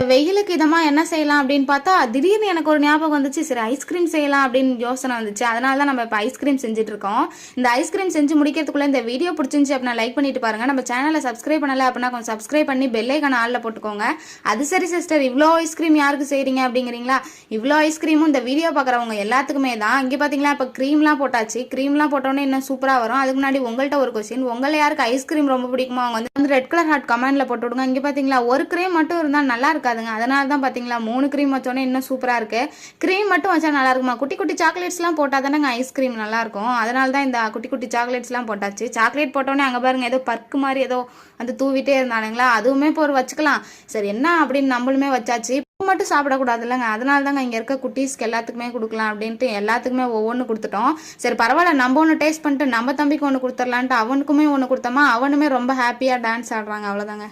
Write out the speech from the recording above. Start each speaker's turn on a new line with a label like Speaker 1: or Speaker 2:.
Speaker 1: வெயிலுக்கு இதமா என்ன செய்யலாம் அப்படின்னு பார்த்தா திடீர்னு எனக்கு ஒரு ஞாபகம் வந்துச்சு. சரி ஐஸ்கிரீம் செய்யலாம் அப்படின்னு யோசனை வந்துச்சு. அதனால தான் நம்ம இப்போ ஐஸ்கிரீம் செஞ்சுட்டு இருக்கோம். இந்த ஐஸ்கிரீம் செஞ்சு முடிக்கிறதுக்குள்ள இந்த வீடியோ பிடிச்சிருந்துச்சு அப்படின்னா லைக் பண்ணிட்டு பாருங்க. நம்ம சேனலை சப்ஸ்கிரைப் பண்ணல அப்படின்னா கொஞ்சம் சப்ஸ்கிரைப் பண்ணி பெல்லைக்கான ஆளில் போட்டுக்கோங்க. அது சரி சிஸ்டர், இவ்வளோ ஐஸ்கிரீம் யாருக்கு செய்றீங்க அப்படிங்கிறீங்களா? இவ்வளோ ஐஸ்கிரீமும் இந்த வீடியோ பார்க்குறவங்க எல்லாத்துக்குமே தான். இங்கே பார்த்தீங்களா இப்போ க்ரீம்லாம் போட்டாச்சு. க்ரீம்லாம் போட்டோன்னே இன்னும் சூப்பராக வரும். அதுக்கு முன்னாடி உங்கள்கிட்ட ஒரு கொஸ்டின், உங்களை யாருக்கு ஐஸ்கிரீம் ரொம்ப பிடிக்குமோ அவங்க வந்து ரெட் கலர் ஹார்ட் கமெண்ட்ல போட்டு விடுங்க. இங்கே பார்த்தீங்களா ஒரு க்ரீம் மட்டும் இருந்தால் நல்லா இருக்காதுங்க. அதனால தான் பார்த்தீங்களா 3 க்ரீம் வச்சோன்னே இன்னும் சூப்பராக இருக்கு. க்ரீம் மட்டும் வச்சா நல்லா இருக்குமா? குட்டி குட்டி சாக்லேட்ஸ்லாம் போட்டால் தானேங்க ஐஸ்கிரீம் நல்லா இருக்கும். அதனால தான் இந்த குட்டி குட்டி சாக்லேட்ஸ்லாம் போட்டாச்சு. சாக்லேட் போட்டோன்னே அங்கே பாருங்க ஏதோ பர்க்கு மாதிரி ஏதோ அந்த தூவிட்டே இருந்தானுங்களா, அதுவுமே இப்போ ஒரு வச்சுக்கலாம். சரி என்ன அப்படின்னு நம்மளுமே வச்சாச்சு. மட்டும் சாப்பிடக்கூடாது இல்லைங்க, அதனால தாங்க இங்கே இருக்க குட்டீஸ்க்கு எல்லாத்துக்குமே கொடுக்கலாம் அப்படின்ட்டு எல்லாத்துக்குமே ஒவ்வொன்று கொடுத்துட்டோம். சரி பரவாயில்ல, நம்ம ஒன்று டேஸ்ட் பண்ணிட்டு நம்ம தம்பிக்கு ஒன்று கொடுத்துடலான்ட்டு அவனுக்குமே ஒன்று கொடுத்தோமா, அவனுமே ரொம்ப ஹாப்பியாக டான்ஸ் ஆடுறாங்க. அவ்வளோதாங்க.